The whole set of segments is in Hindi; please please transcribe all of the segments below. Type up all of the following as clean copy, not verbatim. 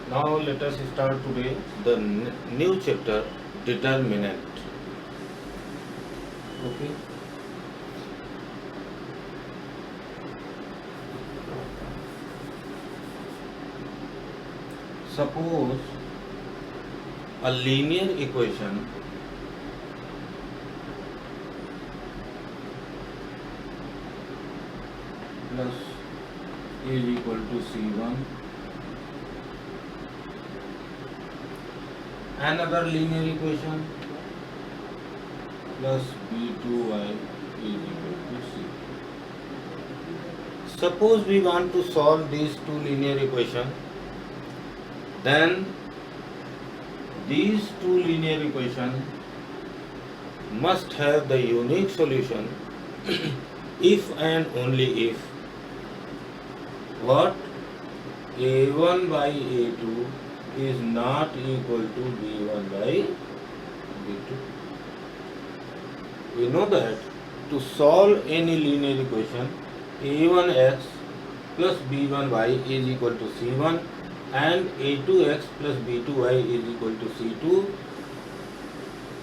Now let us start today the new chapter, determinant. Okay. Suppose a linear equation plus a is equal to c1, another linear equation plus b2y is equal to c. Suppose we want to solve these two linear equations, then these two linear equations must have the unique solution if and only if what a1 by a2 is not equal to b1 by b2. We know that to solve any linear equation, a1x plus b1y is equal to c1 and a2x plus b2y is equal to c2.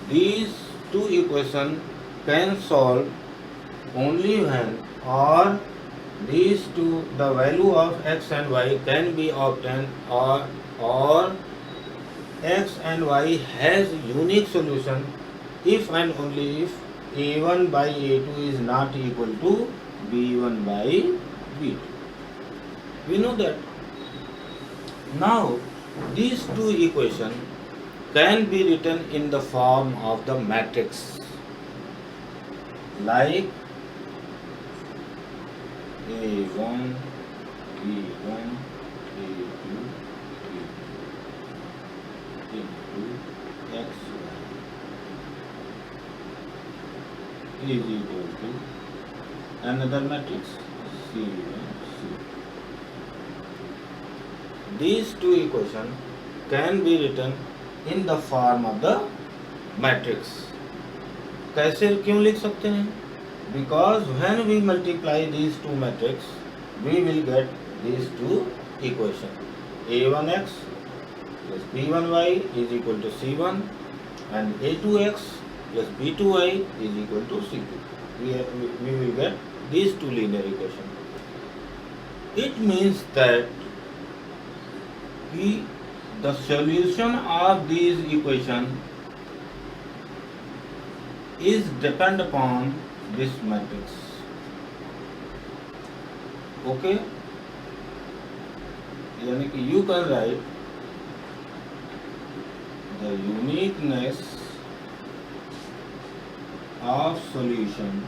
These two equations can solve only when or these two, the value of x and y can be obtained or x and y has unique solution if and only if a1 by a2 is not equal to b1 by b2. We know that. Now these two equations can be written in the form of the matrix like a1, b1, a2, b2 into x is equal to another matrix c1, c2. These two equations can be written in the form of the matrix. कैसे क्यों लिख सकते हैं? Because when we multiply these two matrices, we will get these two equations. a1x plus b1y is equal to c1 and a2x plus b2y is equal to c2. We will get these two linear equations. It means that the solution of these equations is depend upon this matrix. Okay, यानी कि you can write the uniqueness of solution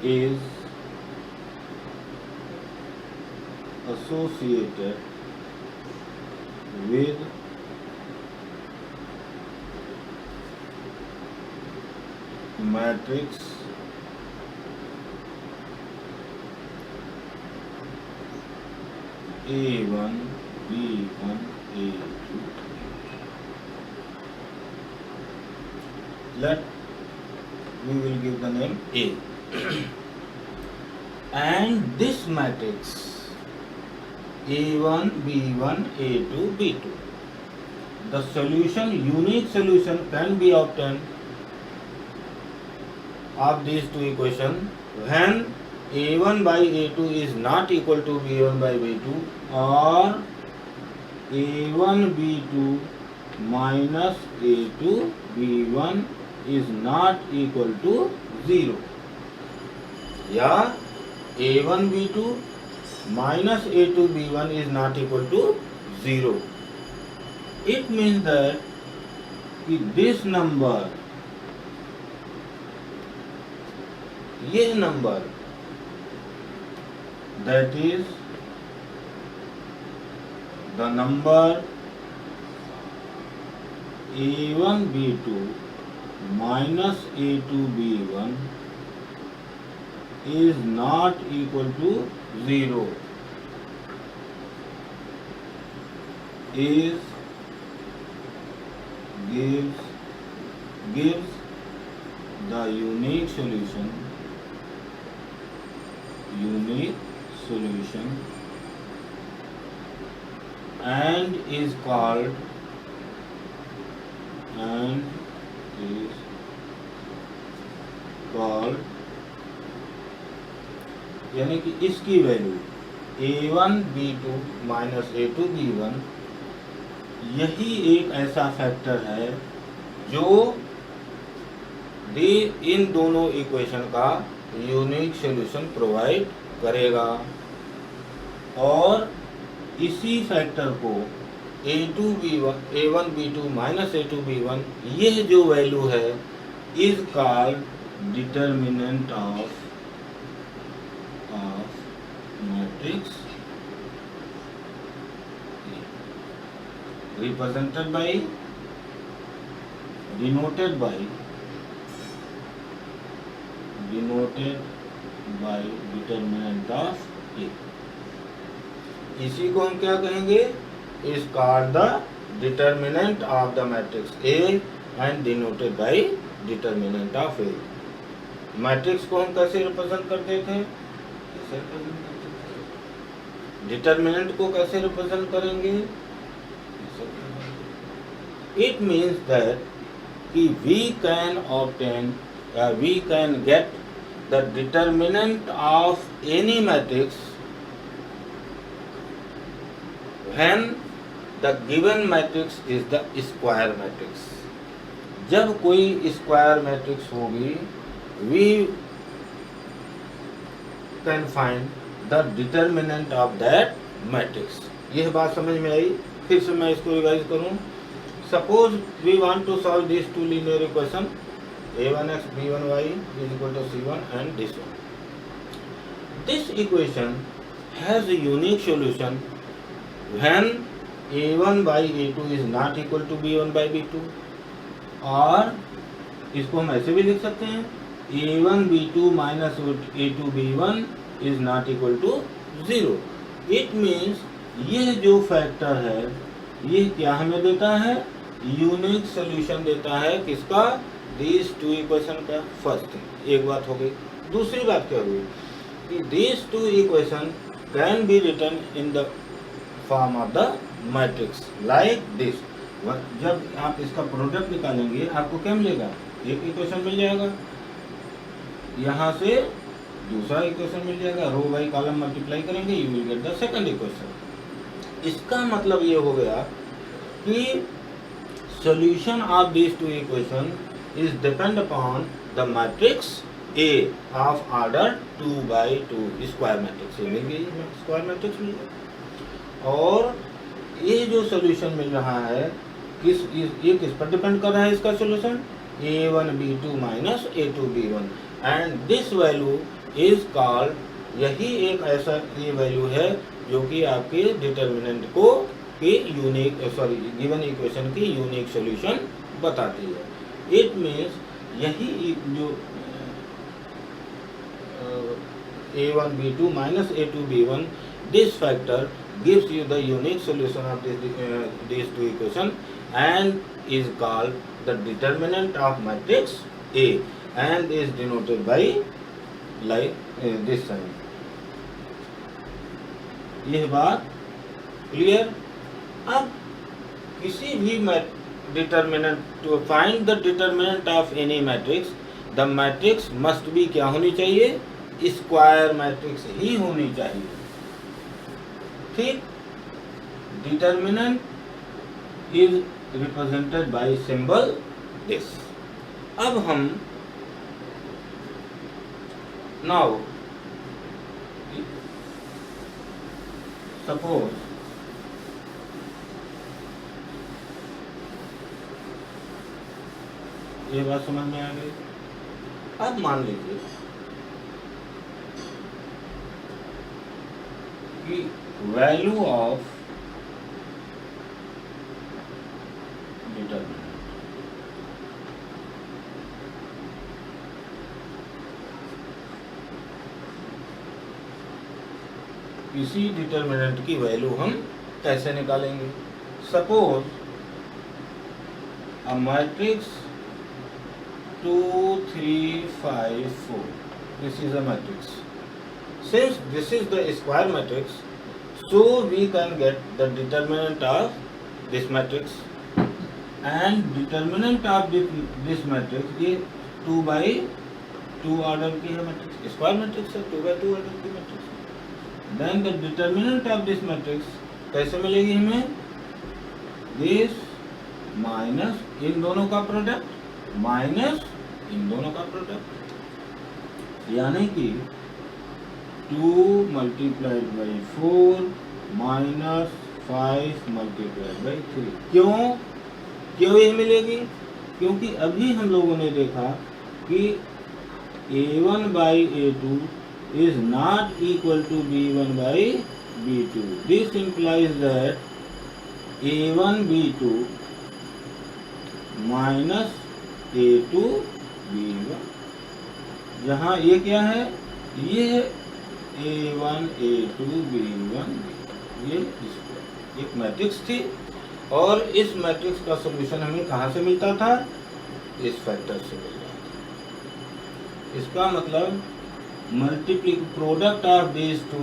is associated with matrix a1, b1, a2. Let we will give the name A. And this matrix A1, B1, A2, B2. The solution, unique solution can be obtained of these two equations when A1 by A2 is not equal to B1 by B2 or A1 B2 minus A2 B1 is not equal to 0. या A1 B2 minus A2 B1 is not equal to 0. It means that this number, ये number, that is the number A1 B2 minus A2 B1 is not equal to 0 is gives the unique solution unique solution and is called यानी कि इसकी value a1 b2 minus a2 b1 यही एक ऐसा फैक्टर है जो इन दोनों इक्वेशन का यूनिक सॉल्यूशन प्रोवाइड करेगा और इसी फैक्टर को a1 b2 minus a2 b1 यह जो वैल्यू है is called determinant of matrix represented by denoted by determinant of A। इसी को हम क्या कहेंगे, is called the determinant of the matrix A and denoted by determinant of A। Matrix को हम कैसे रिप्रेजेंट करते थे, डिटर्मिनेंट को कैसे रिप्रेजेंट करेंगे, it means that we can obtain we can get the determinant of any matrix when the given matrix is the square matrix। जब कोई स्क्वायर मैट्रिक्स होगी we can find the determinant of that matrix। यह बात समझ में आई, फिर से मैं इसको रिवाइज करूं। Suppose we want to solve these two linear equation a1x b1y is equal to c1 and this one. This equation has a unique solution when a1 by a2 is not equal to b1 by b2, और इसको हम ऐसे भी लिख सकते हैं a1 b2 minus a2 b1 is not equal to 0। It means यह जो फैक्टर है ये क्या हमें देता है, यूनिक सॉल्यूशन देता है किसका, these two इक्वेशन का। फर्स्ट एक बात हो गई। दूसरी बात क्या हुई कि these two equation can be written in the form of the matrix like this. जब आप इसका प्रोडक्ट निकालेंगे आपको क्या मिलेगा, एक इक्वेशन मिल जाएगा, यहाँ से दूसरा इक्वेशन मिल जाएगा, रो बाई कॉलम मल्टीप्लाई करेंगे you will get the second equation. इसका मतलब ये हो गया कि solution of these two equation is depend upon the matrix A of order 2 by 2 square matrix. ये मिल गई, स्क्वायर मैट्रिक्स मिल गई। और ये जो सॉल्यूशन मिल रहा है ये किस पर डिपेंड कर रहा है, इसका solution a1 b2 minus a2 b1 and this value is called, यही एक ऐसा ये वैल्यू है जो कि आपके डिटर्मिनेंट को की यूनिक गिवन इक्वेशन की यूनिक सॉल्यूशन बताती है। इट मीन्स यही जो a1 b2 minus a2 b1 this factor gives you the unique solution of these two equation and is called the determinant of matrix A and is denoted by like this sign। यह बात क्लियर। अब किसी भी determinant, to find the determinant of any matrix the matrix must be क्या होनी चाहिए, स्क्वायर मैट्रिक्स ही होनी चाहिए। ठीक, determinant is represented by symbol this. अब हम नाउ सपोज ये बात समझ में आ गई। अब मान लीजिए कि वैल्यू ऑफ डिटर्मिनेंट किसी डिटर्मिनेंट की वैल्यू हम कैसे निकालेंगे। Suppose a matrix 2 3 5 4 this is a matrix Since this is the square matrix, so we can get the determinant of this matrix, and determinant of this matrix ये 2 by 2 ऑर्डर की है मैट्रिक्स, स्क्वायर मैट्रिक्स है, 2 by 2 ऑर्डर की matrix. Then the determinant of this matrix कैसे मिलेगी हमें? दिस माइनस इन दोनों का प्रोडक्ट माइनस इन दोनों का प्रोडक्ट, यानी कि 2 multiplied by 4 minus 5 multiplied by 3। क्यों ये मिलेगी? क्योंकि अभी हम लोगों ने देखा कि a1 by a2 is not equal to b1 by b2। This implies that a1 b2 minus a2 b1, जहाँ ये क्या है? ये a1 a2 b1 ये एक मैट्रिक्स थी, और इस मैट्रिक्स का सॉल्यूशन हमें कहाँ से मिलता था? इस फैक्टर से मिलता था। इसका मतलब मल्टीप्लिक product of these two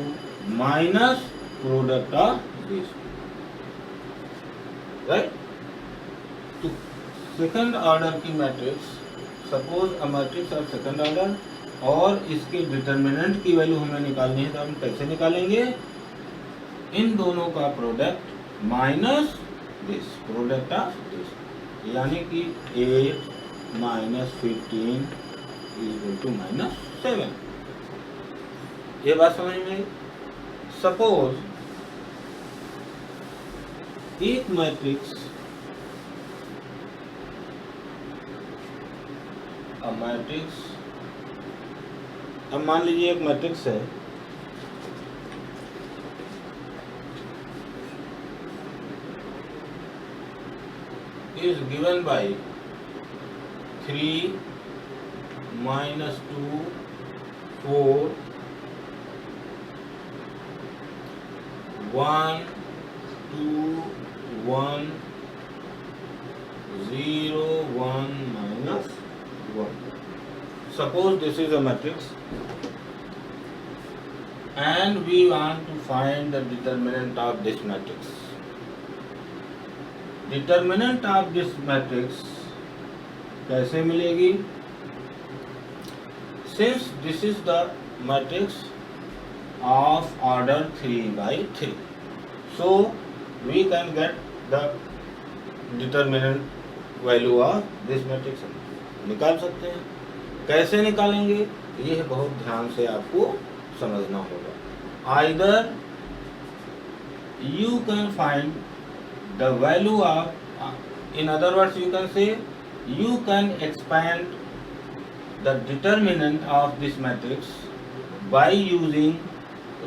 minus product of these two, right. तो सेकंड ऑर्डर की matrix, suppose a matrix of second order, और इसके डिटर्मिनेंट की वैल्यू हमें निकालनी है, तो हम कैसे निकालेंगे? इन दोनों का product minus this product of this, यानी कि 8 minus 15 is equal to -7। ये बात समझ में? सपोज एक मैट्रिक्स अब मान लीजिए एक मैट्रिक्स है, is given by 3 minus 2 4 1 2 1 0 1 minus 1। Suppose this is a matrix and we want to find the determinant of this matrix. Determinant of this matrix कैसे मिलेगी? Since this is the matrix of order 3 by 3, so we can get the determinant value of this matrix। निकाल सकते हैं। कैसे निकालेंगे? यह बहुत ध्यान से आपको समझना होगा। Either you can find the value of, in other words you can say, you can expand the determinant of this matrix by using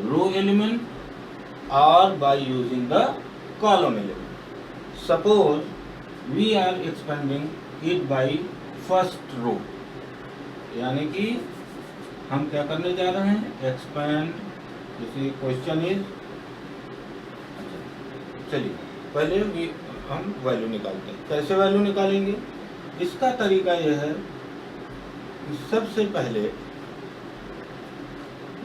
row element or by using the column element। Suppose we are expanding it by first row, यानी कि हम क्या करने जा रहे हैं? एक्सपैंड, जैसे क्वेश्चन इज, चलिए पहले हम वैल्यू निकालते हैं। कैसे वैल्यू निकालेंगे? इसका तरीका यह है कि सबसे पहले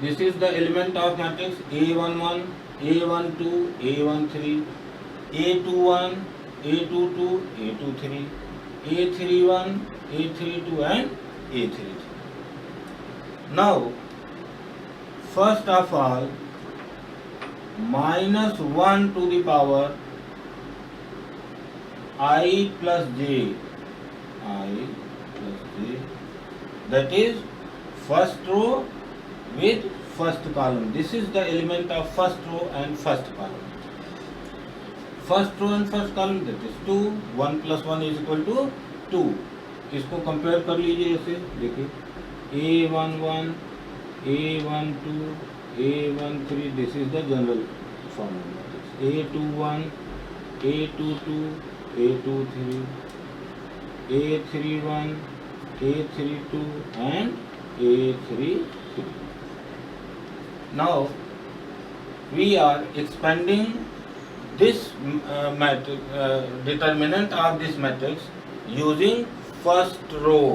this is the element of matrix a11 a12 a13 a21 a22 a23 a31 a32 and a33। Now first of all -1 to the power I plus j, that is first row with first column। This is the element of first row and first column। First row and first column, that is 2, 1 plus 1 is equal to 2। इसको कंपेयर कर लीजिए ऐसे, देखिए a11 a12 a13, this is the general form of matrix. a21 a22 a23 a31 a32 and a33। Now we are expanding this determinant of this matrix using first row।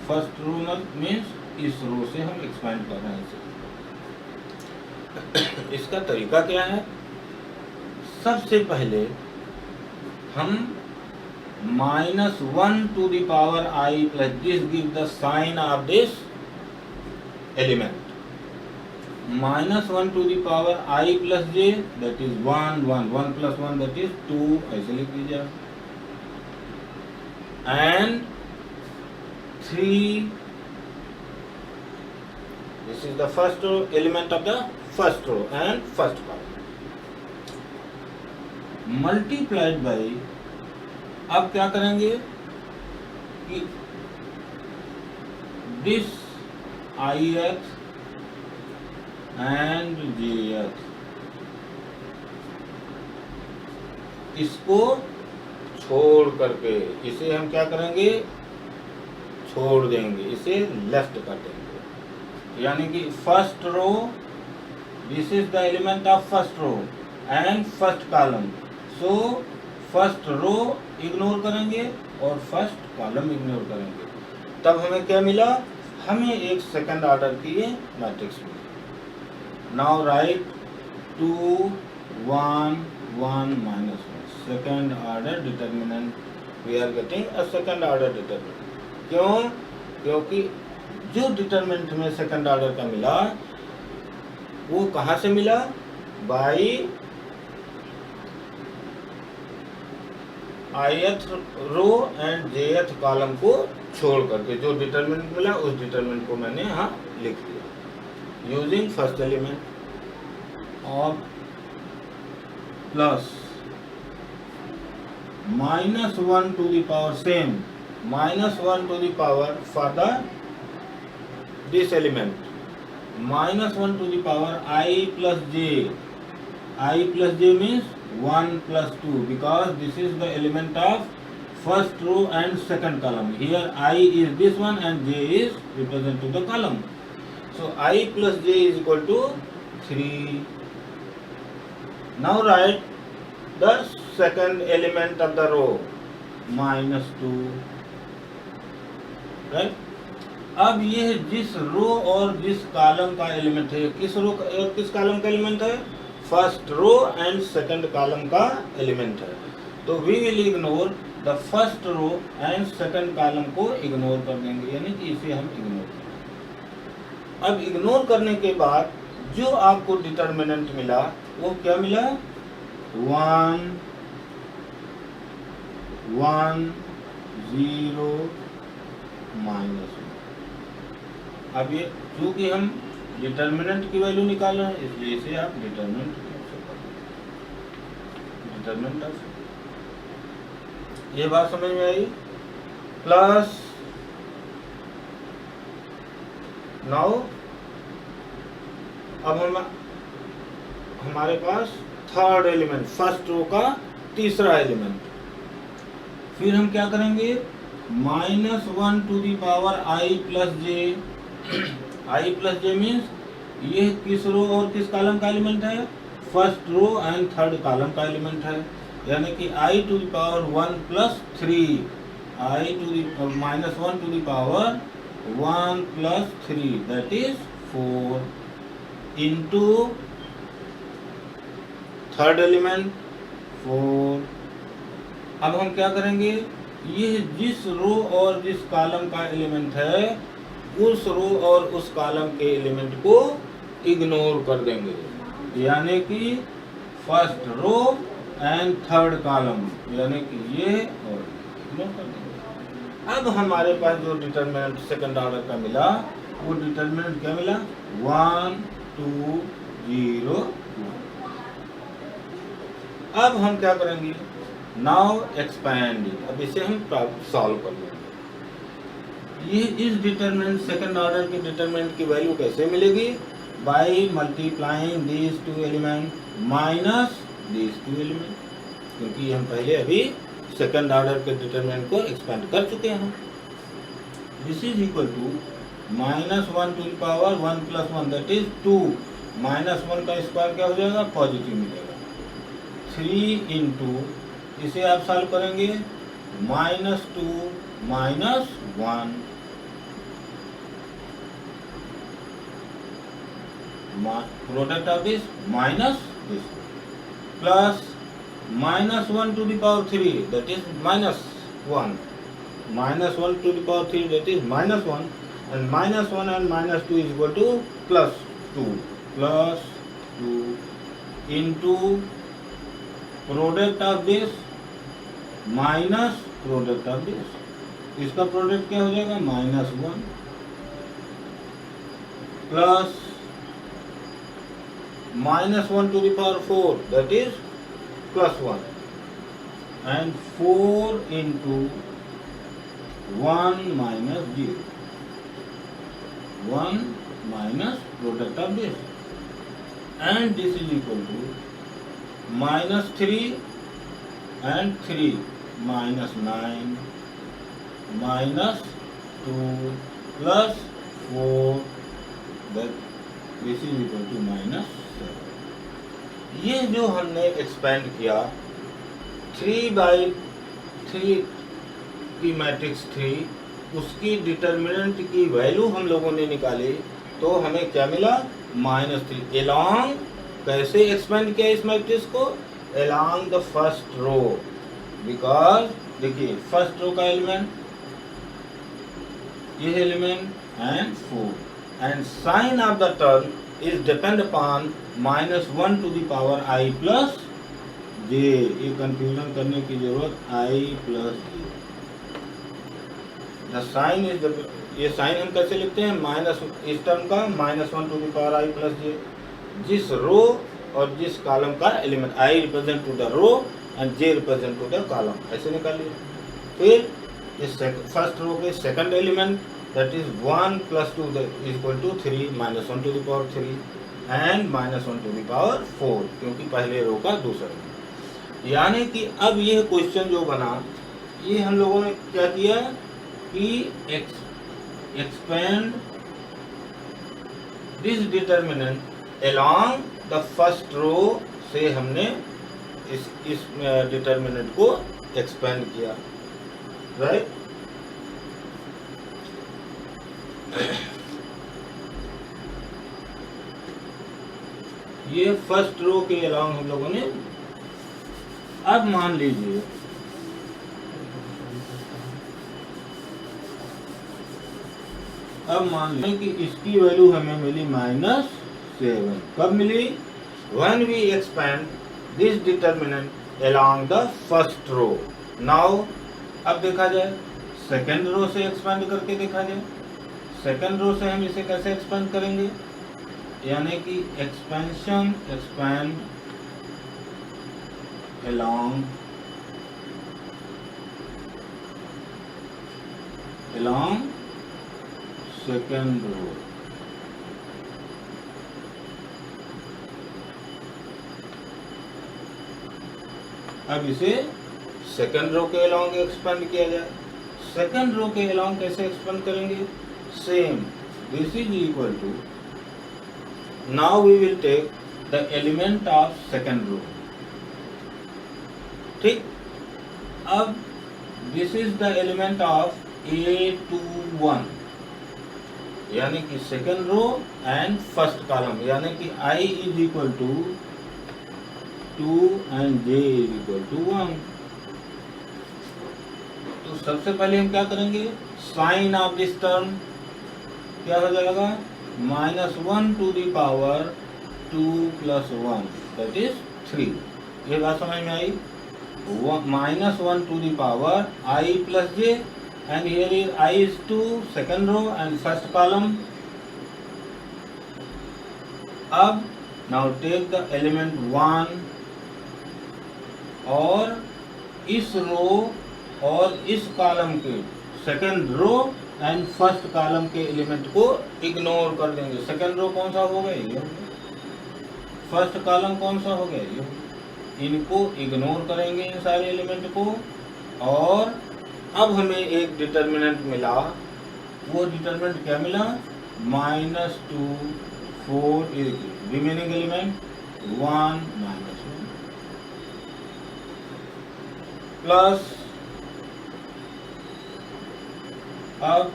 first row means इस रो से हम एक्सपेंड कर रहे हैं इसे। इसका तरीका क्या है? सबसे पहले हम -1 to the power I plus this give the sign of this element. -1 to the power I plus j that is 1 1 1 plus 1 that is 2 ऐसे लिख लीजिए and 3 this is the first row element of the first row and first column multiplied by अब क्या करेंगे कि this ith and jth इसको छोड़ करके इसे हम क्या करेंगे? छोड़ देंगे, इसे लेफ्ट कर देंगे। यानी कि first row this is the element of first row and first column, so first row ignore करेंगे और फर्स्ट कॉलम इग्नोर करेंगे। तब हमें क्या मिला? हमें एक सेकंड ऑर्डर की मैट्रिक्स मिली। Now right 2 1 1 -1 second order determinant, we are getting a second order determinant. क्यों? क्योंकि जो डिटर्मिनेंट में सेकंड ऑर्डर का मिला वो कहाँ से मिला? By ith row and jth column को छोड़ करके जो डिटर्मिनेंट मिला उस डिटर्मिनेंट को मैंने यहाँ लिख दिया using first element of plus -1 to the power same -1 to the power for the this element -1 to the power I plus j means 1 plus 2 because this is the element of first row and second column. Here I is this one and j is represent to the column, so I plus j is equal to 3. Now write the second element of the row -2, right? अब ये जिस रो और जिस कॉलम का एलिमेंट है, किस रो और किस कॉलम का एलिमेंट है? First row and second column का एलिमेंट है। तो we will ignore the first row and second column को इग्नोर कर देंगे, यानी कि इसे हम इग्नोर करेंगे। अब इग्नोर करने के बाद जो आपको डिटर्मिनेंट मिला वो क्या मिला? 1 1 0 -1। अब ये चूंकि हम डिटर्मिनेंट की वैल्यू निकाल रहे हैं इसलिए इसे आप डिटर्मिनेंट ऑफ, ये बात समझ में आई? प्लस नाउ अब हमारे पास थर्ड एलिमेंट फर्स्ट रो का तीसरा एलिमेंट, फिर हम क्या करेंगे? -1 to the power I plus j I plus j means ये किस रो और किस कॉलम का एलिमेंट है? First row and third column का एलिमेंट है, यानी कि I to the power 1 plus 3 I to the -1 to the power 1 plus 3 that is 4 into third element 4। अब हम क्या करेंगे? ये जिस रो और जिस कॉलम का एलिमेंट है उस रो और उस कॉलम के एलिमेंट को इग्नोर कर देंगे, यानी कि first row and third column, यानी कि ये और इग्नोर कर देंगे। अब हमारे पास जो डिटर्मिनेंट सेकंड ऑर्डर का मिला वो डिटर्मिनेंट क्या मिला? 1 2 0 1। अब हम क्या करेंगे? नाउ एक्सपैंड, अब इसे हम सॉल्व कर लेंगे। ये इस डिटरमिनेंट सेकंड ऑर्डर के डिटरमिनेंट की वैल्यू कैसे मिलेगी? By multiplying these two element minus these two element, क्योंकि हम पहले अभी सेकंड ऑर्डर के डिटरमिनेंट को एक्सपेंड कर चुके हैं। This is equal to -1 to the power 1 plus 1 that is 2 -1 का स्क्वायर क्या हो जाएगा? पॉजिटिव मिलेगा। 3 इंटू इसे आप सॉल्व करेंगे -2 -1 product of this minus this, plus minus 1 to the power 3, that is minus 1. Minus 1 to the power 3, that is minus 1. And minus 1 and minus 2 is equal to plus 2. Plus 2 into product of this minus product of this. इसका प्रोडक्ट क्या हो जाएगा? Minus 1 plus minus 1 to the power 4, that is plus 1, and 4 into 1 minus 0, 1 minus product of this, and this is equal to minus 3 and 3 minus 9 minus 2 plus 4, that this is equal to minus 7. ये जो हमने एक्सपेंड किया 3/3 की मैट्रिक्स 3, उसकी डिटर्मिनेंट की वैल्यू हम लोगों ने निकाली, तो हमें क्या मिला? -3 एलॉन्ग। कैसे एक्सपेंड किया इस मैट्रिक्स को? Along the first row, because देखिए फर्स्ट रो का एलिमेंट ये element and 4, and sign of the term is depend upon -1 to the power I plus j। ये कंफ्यूजन करने की जरूरत I plus j। The sign is ये साइन हम कैसे लिखते हैं? माइनस इस टर्म का -1 to the power I plus j, जिस रो और जिस कॉलम का element I represent to the row and j represent to the column, ऐसे निकालिए। फिर इस फर्स्ट रो के second element that is 1 plus 2 that is equal to 3 minus 1 to the power 3 and minus 1 to the power 4, क्योंकि पहले रो का दूसरा। यानी कि अब ये क्वेश्चन जो बना, ये हम लोगों ने क्या किया कि expand this determinant along the first row से हमने इस डिटर्मिनेंट को एक्सपेंड किया, राइट। ये फर्स्ट रो के अलाउंग हम लोगों ने। अब मान लीजिए कि इसकी वैल्यू हमें मिली -7। कब मिली? When we expand this determinant along the first row. Now अब देखा जाए, सेकेंड रो से एक्सपेंड करके देखा जाए। सेकेंड रो से हम इसे कैसे एक्सपेंड करेंगे? यानी कि एक्सपेंड along सेकेंड रो। अब इसे सेकेंड रो के along एक्सपेंड किया जाए। सेकेंड रो के along कैसे एक्सपेंड करेंगे? Same, this is equal to, now we will take the element of second row, ठीक। अब this is the element of A21, यानी कि second row and first column, यानी कि I is equal to 2 and J is equal to 1। तो सबसे पहले हम क्या करेंगे? साइन ऑफ दिस टर्म क्या हो जाएगा? -1 to the power 2 plus 1, that is 3। ये बात समझ में आई? -1 to the power I plus j, and here is I is 2, second row and first column। अब now take the element 1 और इस रो और इस कॉलम के second row and first column के एलिमेंट को इग्नोर कर देंगे। सेकेंड रो कौन सा हो गया? ये। फर्स्ट कॉलम कौन सा हो गया? ये। इनको इग्नोर करेंगे इन सारे एलिमेंट को, और अब हमें एक डिटर्मिनेंट मिला। वो डिटर्मिनेंट क्या मिला? -2 4 रिमेनिंग एलिमेंट 1 -1 प्लस, अब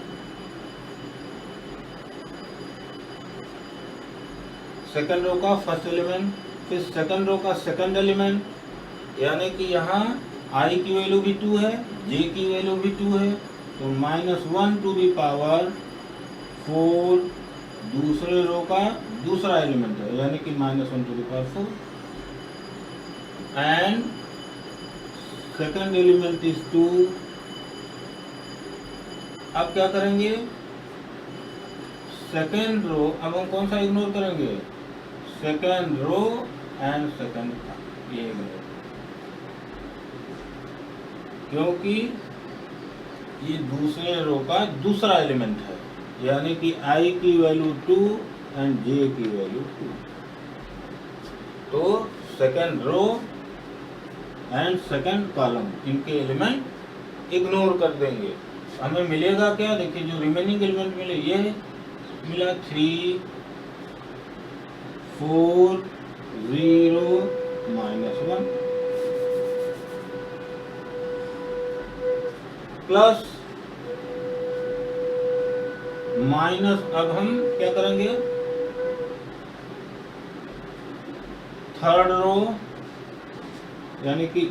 सेकंड रो का फर्स्ट एलिमेंट, फिर सेकंड रो का सेकंड एलिमेंट, यानी कि यहाँ i की वैल्यू भी 2 है, j की वैल्यू भी 2 है, तो -1 टू द पावर 4 दूसरे रो का दूसरा एलिमेंट है, यानी कि -1 to the power 4 and second element is 2। अब क्या करेंगे, सेकंड रो, अब हम कौन सा इग्नोर करेंगे, सेकंड रो एंड सेकंड, ये इग्नोर, क्योंकि ये दूसरे रो का दूसरा एलिमेंट है, यानी कि i की वैल्यू 2 एंड j की वैल्यू 2, तो second row and second column इनके एलिमेंट इग्नोर कर देंगे। हमें मिलेगा क्या, देखिए जो रिमेनिंग एलिमेंट मिले, ये मिला 3 4 0 -1 प्लस माइनस, अब हम क्या करेंगे, थर्ड रो यानी कि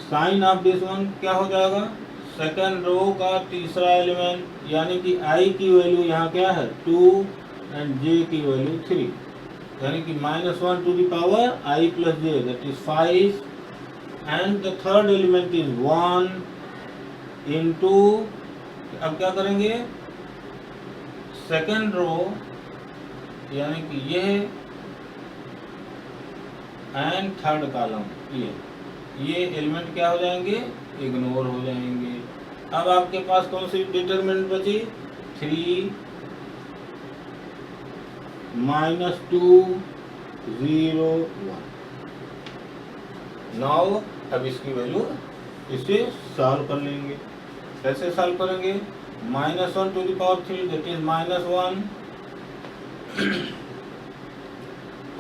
साइन ऑफ दिस वन क्या हो जाएगा, सेकंड रो का तीसरा एलिमेंट, यानी कि i की वैल्यू यहाँ क्या है 2 एंड j की वैल्यू 3, यानी कि -1 to the power i plus j, that is 5, and the third element is 1 into, अब क्या करेंगे, सेकंड रो यानी कि ये एंड थर्ड कॉलम, ये एलिमेंट क्या हो जाएंगे, इग्नोर हो जाएंगे। अब आपके पास कौन सी डिटरमिनेंट बची, 3 -2 0 1। नाउ अब इसकी वैल्यू, इसे सॉल्व कर लेंगे। कैसे सॉल्व करेंगे, -1 to the power 3 that is -1,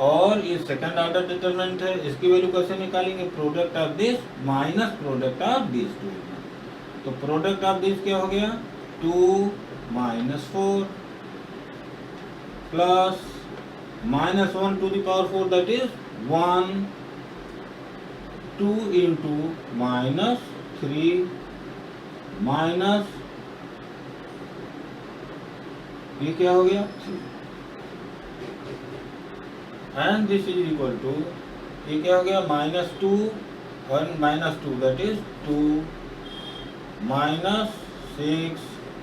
और ये सेकंड ऑर्डर डिटरमिनेंट है, इसकी वैल्यू कैसे निकालेंगे, product of this minus product of this 2, तो प्रोडक्ट ऑफ दिस क्या हो गया 2 -4 plus -1 to the power 4 that is 1, 2 into -3 minus, ये क्या हो गया 3, and this is equal to, ये क्या हो गया -2 और -2 that is 2 -6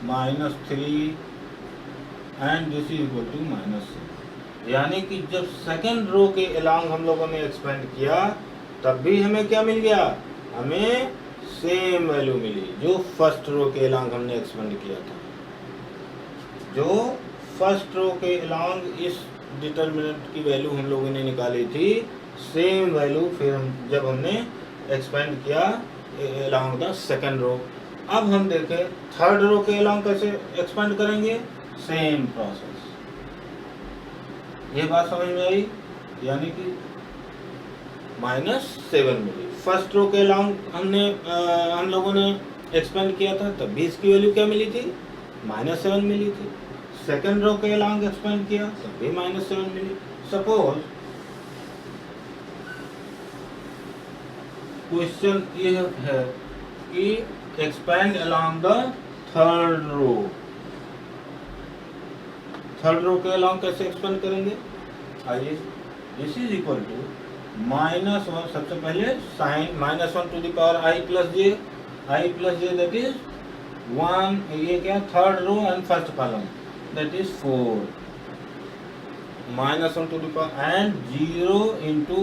-3 and this is equal to -6, यानी कि जब सेकंड रो के अलोंग हम लोगों ने एक्सपेंड किया तब भी हमें क्या मिल गया, हमें सेम वैल्यू मिली जो फर्स्ट रो के अलोंग हमने एक्सपेंड किया था। जो फर्स्ट रो के अलोंग इस डिटरमिनेंट की वैल्यू हम लोगों ने निकाली थी, सेम वैल्यू फिर जब हमने एक्सपेंड किया अलोंग द सेकंड रो। अब हम देखें थर्ड रो के अलोंग कैसे एक्सपेंड करेंगे, सेम प्रोसेस। ये बात समझ में आई, यानी कि -7 मिली। फर्स्ट रो के अलोंग हम लोगों ने एक्सपेंड किया था, तब भी इसकी वैल्यू क्या मिली थी, -7 मिली थी। सेकंड रो के अलोंग एक्सपेंड किया तब भी -7 मिली। सपोज क्वेश्चन ये है कि expand along the third row, third row के अलोंग कैसे एक्सपेंड करेंगे, आइए, दिस इज इक्वल टू -1, सबसे पहले sign -1 to the power i plus j that is 1, ये क्या third row and first column that is 4, -1 to the power and 0 into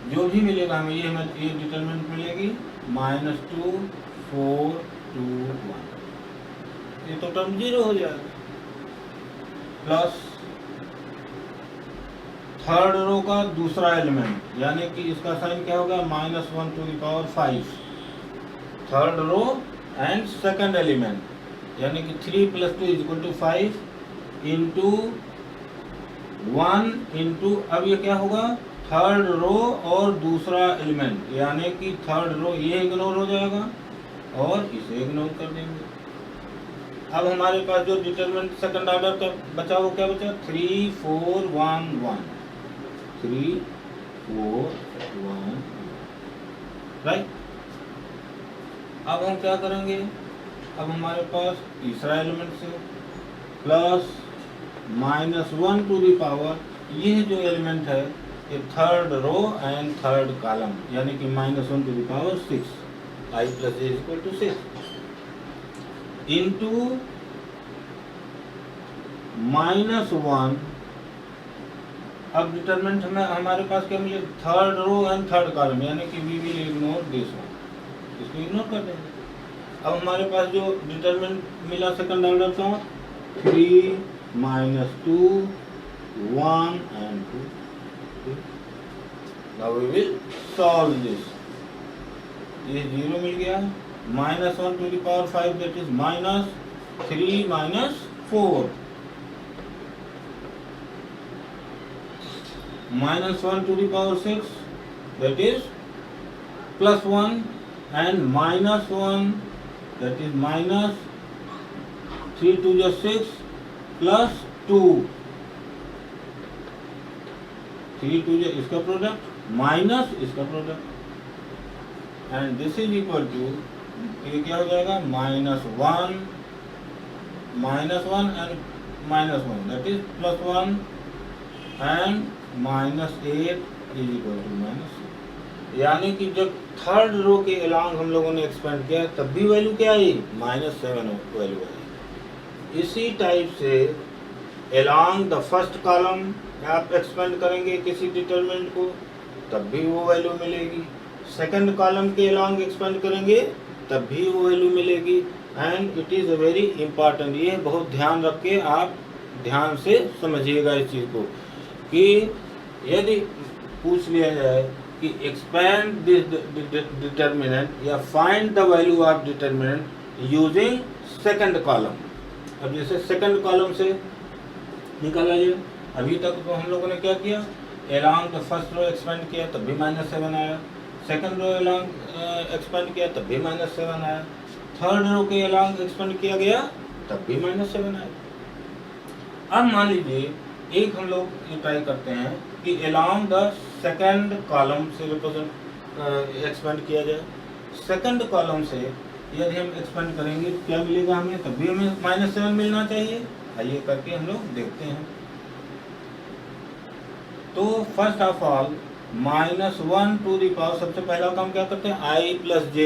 जो भी मिलेगा हमें, ये हमें ये डिटरमिनेंट मिलेगी -2 4 2 1, ये तो टर्म 0 हो जाएगा, प्लस थर्ड रो का दूसरा एलिमेंट, यानी कि इसका साइन क्या होगा, -1 to the power 5, third row and second element, यानी कि 3 + 2 = 5 इंटू 1 इंटू, अब ये क्या होगा, थर्ड रो और दूसरा एलिमेंट, यानी कि थर्ड रो ये इग्नोर हो जाएगा और इसे इग्नोर कर देंगे। अब हमारे पास जो डिटरमिनेंट सेकंड ऑर्डर का बचा वो क्या बचा, 3 4 1 1, 3 4 1, राइट। अब हम क्या करेंगे, अब हमारे पास तीसरा एलिमेंट से प्लस -1 टू द पावर, ये जो एलिमेंट है ये third row and third column, यानी कि -1 to the power 6, I plus j इक्वल टू 6 इंटू -1। अब डिटरमिनेंट में हमारे पास क्या मिले, third row and third column, यानी कि we will ignore this one, इसको इग्नोर कर देंगे। अब हमारे पास जो डिटरमिनेंट मिला सेकंड ऑर्डर का 3 -2 1 and 2। Now we will solve this। ये 0 मिल गया, -1 to the power 5 that is -3 -4, -1 to the power 6 that is +1 and -1 that is -3 to the 6 +2, 3 to the इसका प्रोडक्ट माइनस इसका product, and this is equal to, ये क्या हो जाएगा, -1 and -1 that is +1 and -8 is equal to -6। यानी कि जब थर्ड रो के अलॉन्ग हम लोगों ने एक्सपेंड किया तब भी वैल्यू क्या आई, -7 वैल्यू आई। इसी टाइप से अलॉन्ग द फर्स्ट कॉलम आप एक्सपेंड करेंगे किसी डिटरमिनेंट को तब भी वो वैल्यू मिलेगी, सेकंड कॉलम के अलॉन्ग एक्सपेंड करेंगे तब भी वो वैल्यू मिलेगी। And it is very important, ये बहुत ध्यान रख के आप ध्यान से समझिएगा इस चीज़ को, कि यदि पूछ लिया जाए कि एक्सपेंड दिस डिटरमिनेंट या find the value of determinant using second column, अब जैसे सेकंड कॉलम से निकाला जाए, अभी तक तो हम लोगों ने क्या किया, along the first row expand किया तब भी -7 आया, सेकंड रो अलॉन्ग एक्सपेंड किया तब भी -7 आया, थर्ड रो के अलॉन्ग एक्सपेंड किया गया तब भी -7 आया। अब मान लीजिए एक हम लोग ये ट्राई करते हैं कि अलॉन्ग द सेकंड कॉलम से रिप्रेजेंट एक्सपेंड किया जाए, सेकंड कॉलम से यदि हम एक्सपेंड करेंगे तो क्या मिलेगा हमें, तब भी हमें -7 मिलना चाहिए। आइए करके हम लोग देखते हैं। तो first of all -1 to the power, सबसे पहला काम क्या करते हैं, I plus j,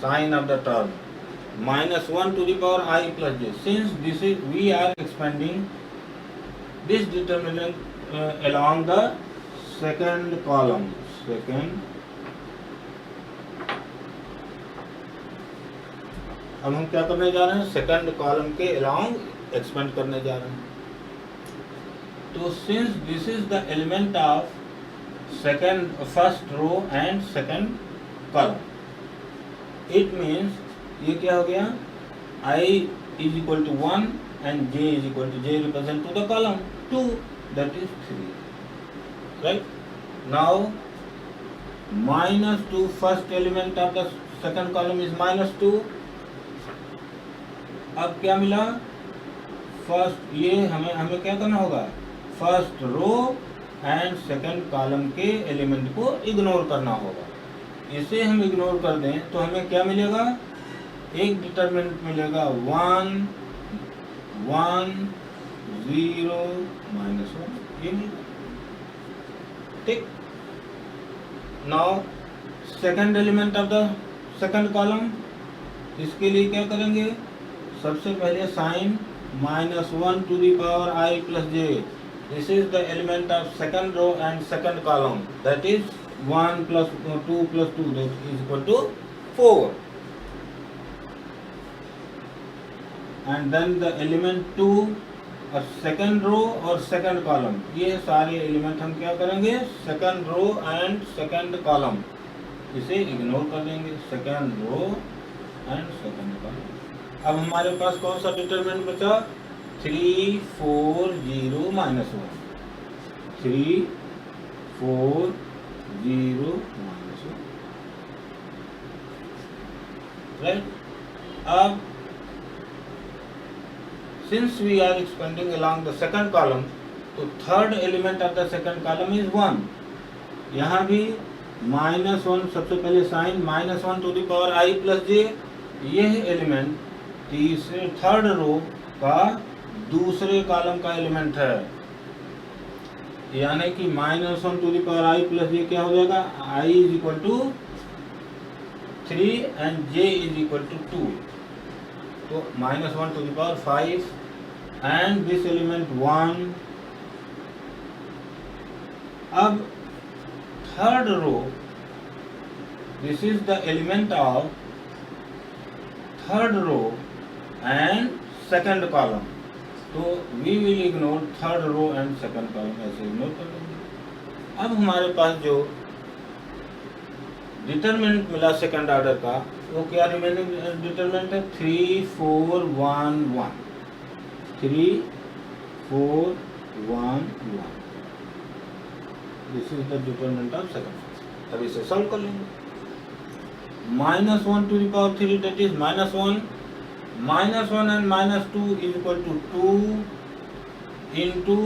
sign of the term, -1 to the power I plus j, since this is we are expanding this determinant along the second column, अब हम क्या करने जा रहे हैं, सेकंड कॉलम के अलॉन्ग एक्सपेंड करने जा रहे हैं। तो since this is the element of second first row and second column, it means ये क्या हो गया, I is equal to 1 and j is equal to, j represent to the column 2, that is 3, right? Now -2 first element of the second column is -2। अब क्या मिला, फर्स्ट, ये हमें क्या करना होगा, first row and second column के एलिमेंट को इग्नोर करना होगा। इसे हम इग्नोर कर दें तो हमें क्या मिलेगा, एक डिटरमिनेंट मिलेगा 1 1 0 -1, ये मिलेगा, ठीक। Now second element of the second column, इसके लिए क्या करेंगे, सबसे पहले sign -1 to the power I plus j, this is the element of second row and second column, that is 1 plus 2 plus 2, that is equal to 4, and then the element 2 और सेकंड रो और सेकंड कॉलम, ये सारे एलिमेंट हम क्या करेंगे, second row and second column, इसे इग्नोर कर देंगे, second row and second column. अब हमारे पास कौन सा डिटरमिनेंट बचा, 3 4 0 -1, 3 4 0 -1, राइट। अब since we are expanding along the second column, तो third element of the second column is 1। यहाँ भी -1, सबसे पहले sign -1 to the power I plus j, यह एलिमेंट तीसरे थर्ड रो का दूसरे कॉलम का एलिमेंट है, यानी कि -1 to the power I plus j क्या हो जाएगा, I is equal to 3 and j is equal to 2, तो -1 to the power 5 and this element 1। अब third row, this is the element of third row and second column, तो we will ignore third row and second column, ऐसे इग्नोर कर देंगे। अब हमारे पास जो डिटरमिनेंट मिला सेकंड ऑर्डर का, वो क्या रिमेनिंग डिटरमिनेंट है, 3 4 1 1, 3 4 1 1, this is the determinant of second. अब इसे सॉल्व कर लेंगे। -1 to the power 3 that is -1, -1 and -2 is equal to 2 into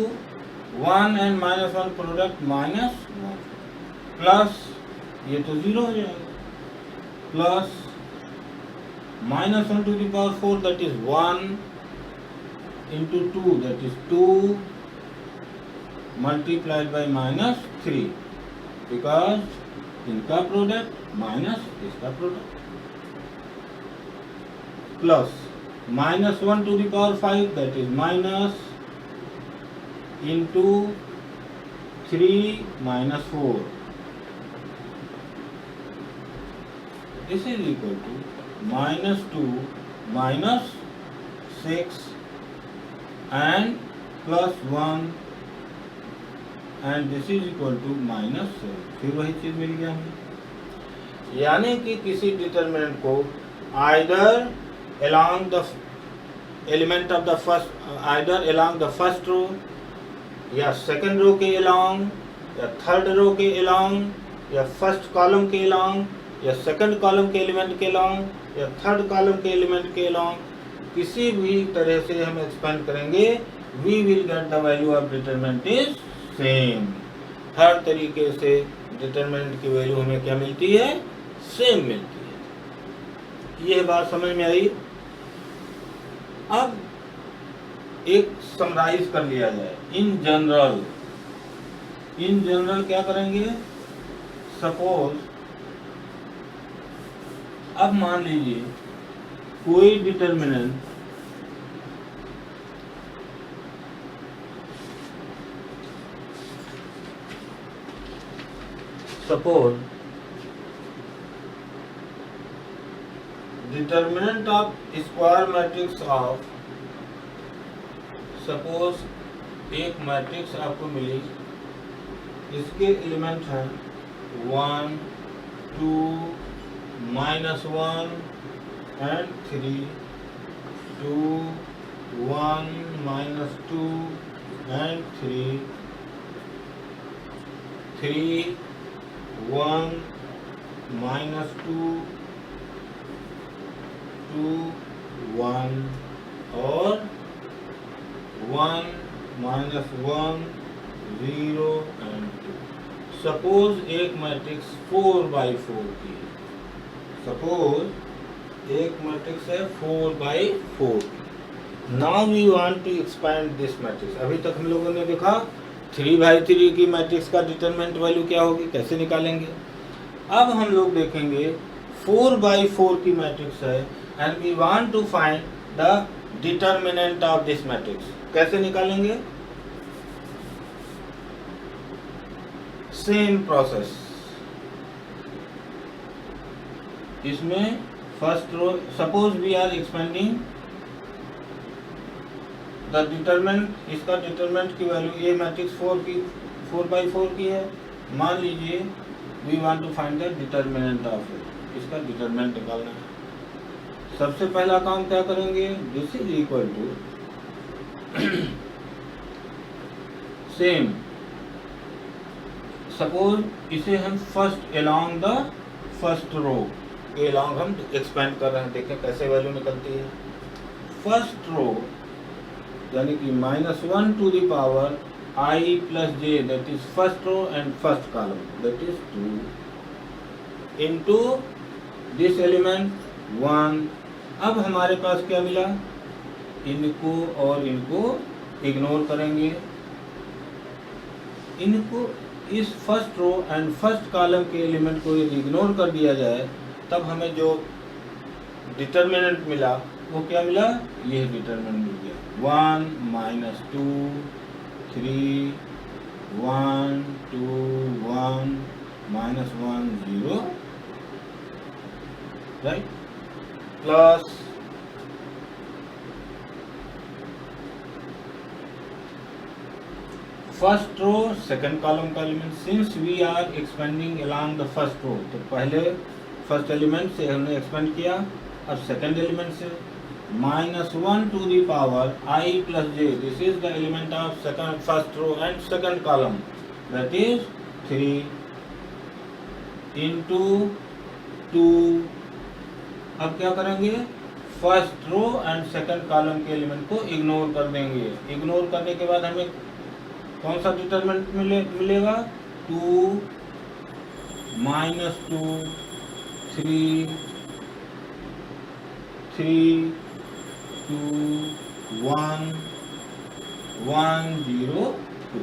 1 and -1 product -1 plus ये तो 0 हो जाएगा, plus -1 to the power 4 that is 1 into 2 that is 2 multiplied by -3, because इनका प्रोडक्ट माइनस इसका product, plus -1 to the power 5 that is minus into 3 -4, this is equal to -2 -6 and plus 1 and this is equal to -7, फिर वही चीज मिल गया हमें। यानी कि किसी डिटरमिनेंट को either along the element of the first, either along the first row या सेकंड रो के along या थर्ड रो के along या फर्स्ट कॉलम के along या सेकंड कॉलम के एलिमेंट के along या थर्ड कॉलम के एलिमेंट के along, किसी भी तरह से हम एक्सपेंड करेंगे, we will get the value of determinant is same। हर तरीके से डिटरमिनेंट की वैल्यू हमें क्या मिलती है, सेम मिलती है। यह बात समझ में आई। अब एक समराइज कर लिया जाए। इन जनरल क्या करेंगे, सपोज अब मान लीजिए कोई determinant suppose determinant of square matrix of, suppose एक मैट्रिक्स आपको मिली, इसके एलिमेंट हैं 1 2 -1 एंड 3, 2 1 -2 एंड 3, 3 1 -2 2 1 और 1 -1 0 एंड 2। सपोज एक मैट्रिक्स 4/4 की है, सपोज एक मैट्रिक्स है 4/4। Now we want to expand this matrix. अभी तक हम लोगों ने देखा 3/3 की मैट्रिक्स का डिटरमिनेंट वैल्यू क्या होगी, कैसे निकालेंगे। अब हम लोग देखेंगे 4/4 की मैट्रिक्स है and we want to find the determinant of this matrix. कैसे निकालेंगे, सेम प्रोसेस। इसमें first row, suppose we are expanding the determinant, इसका डिटरमिनेंट की वैल्यू, ये मैट्रिक्स 4/4 की है, मान लीजिए we want to find the determinant of it, इसका डिटरमिनेंट निकालना है। सबसे पहला काम क्या करेंगे, this is equal to same, suppose इसे हम first along the first row के अलोंग हम एक्सपेंड कर रहे हैं, देखें कैसे वैल्यू निकलती है। फर्स्ट रो यानी कि -1 to the power I plus j, that is first row and first column, that is 2 into this element 1. अब हमारे पास क्या मिला, इनको और इनको इग्नोर करेंगे, इनको इस first row and first column के एलिमेंट को यदि इग्नोर कर दिया जाए तब हमें जो डिटर्मिनेंट मिला वो क्या मिला, ये डिटर्मिनेंट मिल गया 1 minus 2 3 1 2 1 minus 1 0, right, plus first row second column का element, since we are expanding along the first row, तो पहले फर्स्ट एलिमेंट से हमने एक्सपेंड किया, अब सेकंड एलिमेंट से minus 1 to the power I plus j, this is the element of second first row and second column, that is 3 into 2. अब क्या करेंगे, first row and second column के एलिमेंट को इग्नोर कर देंगे, इग्नोर करने के बाद हमें कौन सा डिटरमिनेंट मिलेगा, 2 माइनस 2 3 3 2 1 1 0 2,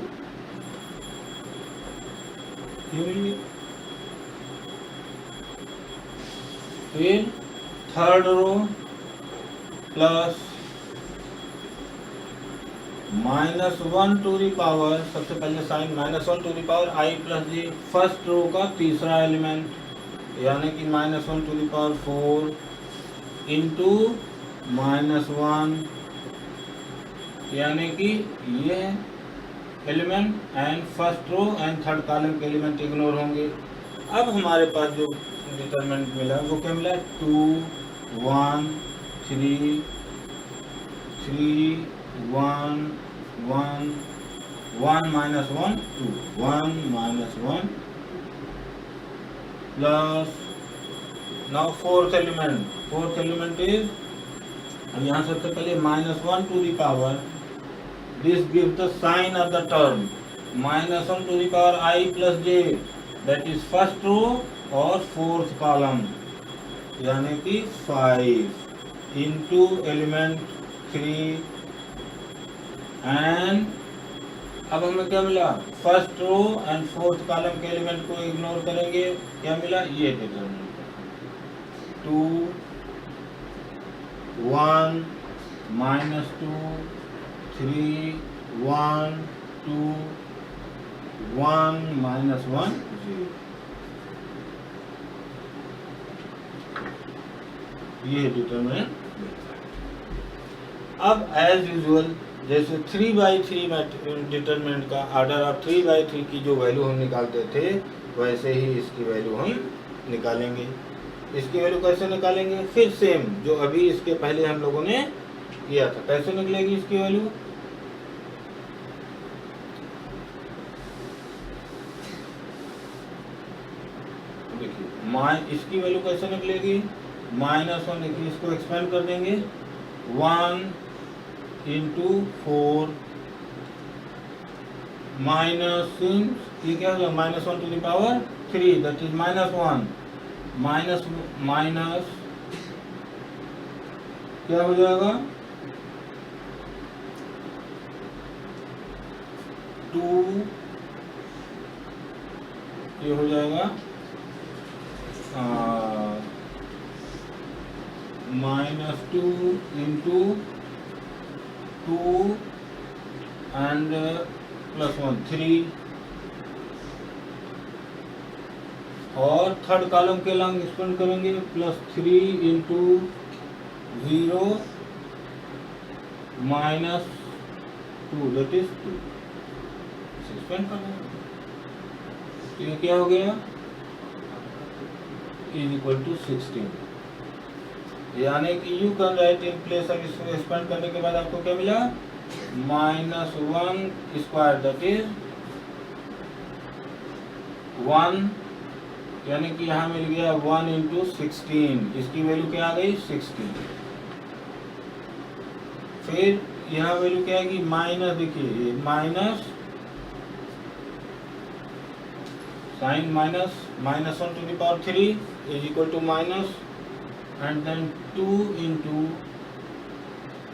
फिर third row plus minus 1 to the power, सबसे पहले sign minus 1 to the power I plus j, first row का तीसरा एलिमेंट, यानी कि minus 1 to the power 4 into minus 1, यानी कि ये element and first row and third column के एलिमेंट इग्नोर होंगे. अब हमारे पास जो डिटरमिनेंट मिला वो क्या मिला, 2 1 3 3 1 1 1 minus 1 2 1 minus 1 plus now fourth element is, अब यहाँ सबसे पहले minus 1 to the power, this gives the sign of the term, minus 1 to the power I plus j, that is first row और fourth column, यानी कि 5 into element 3 एंड अब हमें क्या मिला, first row and fourth column के एलिमेंट को इग्नोर करेंगे, क्या मिला, ये डिटरमिनेंट 2 1 माइनस 2 3 1 2 1 माइनस 1 0, ये डिटरमिनेंट. अब एज यूजुअल जैसे 3/3 डिटरमिनेंट का ऑर्डर ऑफ 3/3 की जो वैल्यू हम निकालते थे वैसे ही इसकी वैल्यू हम निकालेंगे. इसकी वैल्यू कैसे निकालेंगे, फिर सेम जो अभी इसके पहले हम लोगों ने किया था. कैसे निकलेगी इसकी वैल्यू, देखिए इसकी वैल्यू कैसे निकलेगी, माइनस 1, देखिए इसको एक्सपेंड कर देंगे 1 इंटू 4 माइनस, ये क्या होगा, minus 1 to the power 3, that is minus 1 minus minus क्या हो जाएगा, 2, ये हो जाएगा माइनस 2 इंटू 2 and plus 1 3, और थर्ड कॉलम के लॉन्ग एक्सपेंड करेंगे plus 3 into 0 minus 2, that is 2, expand कर देंगे. तो ये क्या हो गया, इज इक्वल टू 16, यानी कि you can write in place of इसको एक्सपेंड करने के बाद आपको क्या मिला, माइनस 1 स्क्वायर, दैट इज 1, यानी कि यहाँ मिल गया 1 इंटू 16, इसकी वैल्यू क्या आ गई 16. फिर यहाँ वैल्यू क्या आएगी, माइनस, देखिए minus sign minus 1 to the power 3 is equal to minus and then 2 into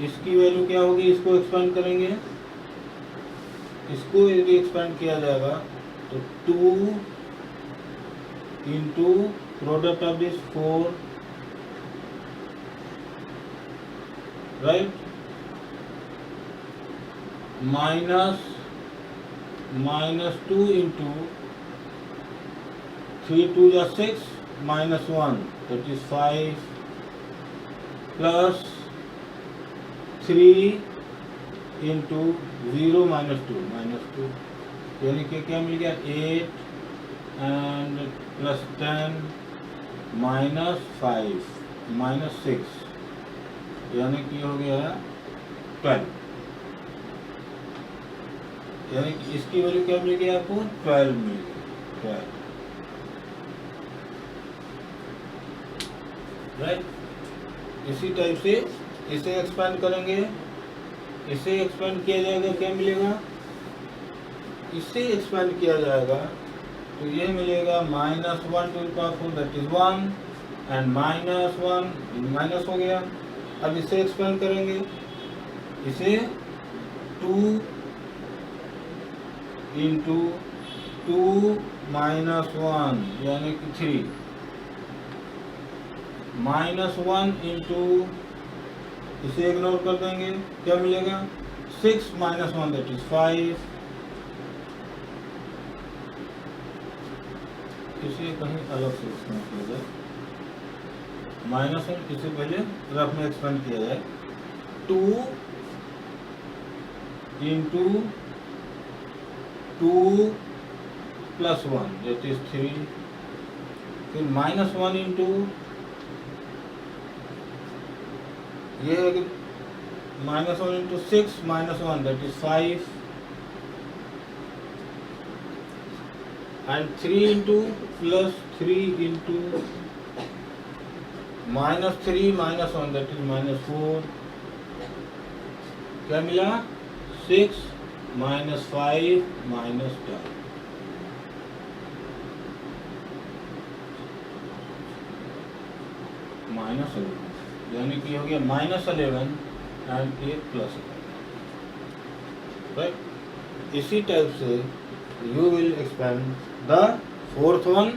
इसकी वैल्यू क्या होगी, इसको एक्सपेंड करेंगे, इसको यदि एक्सपेंड किया जाएगा तो 2 into product of this 4 right minus 2 into 3 2 जा 6 minus 1 that is 5 plus 3 into 0 minus 2 यानी कि क्या मिल गया 8 and plus 10 minus 5 minus 6 यानी कि हो गया 12 यानी कि इसकी वैल्यू क्या मिल गया आपको 12 मिल गया 12 राइट। इसी टाइप से इसे एक्सपेंड करेंगे, इसे एक्सपेंड किया जाएगा क्या मिलेगा, इसे एक्सपेंड किया जाएगा तो ये मिलेगा minus 1 to the power 4 that is 1 and minus 1 minus हो गया। अब इसे एक्सपेंड करेंगे, इसे 2 इंटू 2 माइनस 1 यानी कि 3 माइनस 1 इंटू इसे इग्नोर कर देंगे क्या मिलेगा 6 माइनस 1 दैट इज 5 इसे कहीं अलग से एक्सपेंड किया जाए माइनस 1 इसे पहले रफ में एक्सपेंड किया जाए 2 इंटू 2 प्लस 1 दैट इज 3 फिर माइनस 1 इंटू ये है कि minus 1 into 6 minus 1 that is 5 and 3 into plus 3 into minus 3 minus 1 that is minus 4 क्या मिला 6 माइनस 5 माइनस 10 माइनस 11 यानी कि हो गया माइनस 11 एंड ये प्लस 11 राइट। इसी टाइप से you will expand the fourth one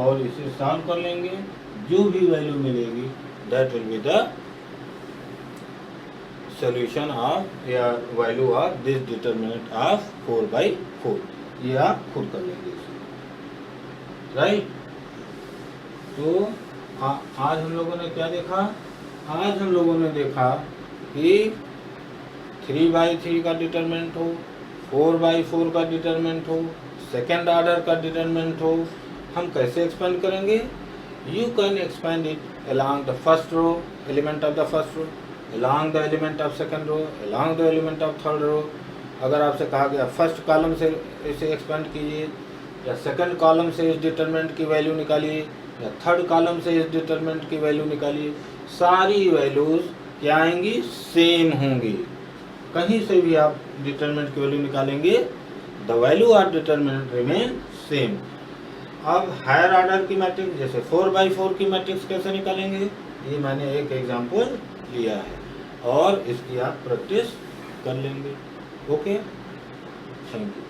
और इसे सॉल्व कर लेंगे, जो भी वैल्यू मिलेगी that will be the solution of या value of this determinant of 4/4 ये आप खुद कर लेंगे राइट। तो आज हम लोगों ने क्या देखा, आज हम लोगों ने देखा कि 3/3 का डिटरमिनेंट हो, 4/4 का डिटरमिनेंट हो, सेकेंड ऑर्डर का डिटरमिनेंट हो, हम कैसे एक्सपेंड करेंगे। You can expand it along the first row element of the first row, along the element of second row, along the element of third row। अगर आपसे कहा गया फर्स्ट कॉलम से इसे एक्सपेंड कीजिए या सेकंड कॉलम से इस डिटरमिनेंट की वैल्यू निकालिए या थर्ड कॉलम से इस डिटरमिनेंट की वैल्यू निकालिए, सारी वैल्यूज क्या आएंगी सेम होंगी। कहीं से भी आप डिटरमिनेंट की वैल्यू निकालेंगे the value of determinant remain same. अब हायर ऑर्डर की मैट्रिक्स जैसे 4/4 की मैट्रिक्स कैसे निकालेंगे, ये मैंने एक एग्जांपल लिया है और इसकी आप प्रैक्टिस कर लेंगे। Okay, thank you.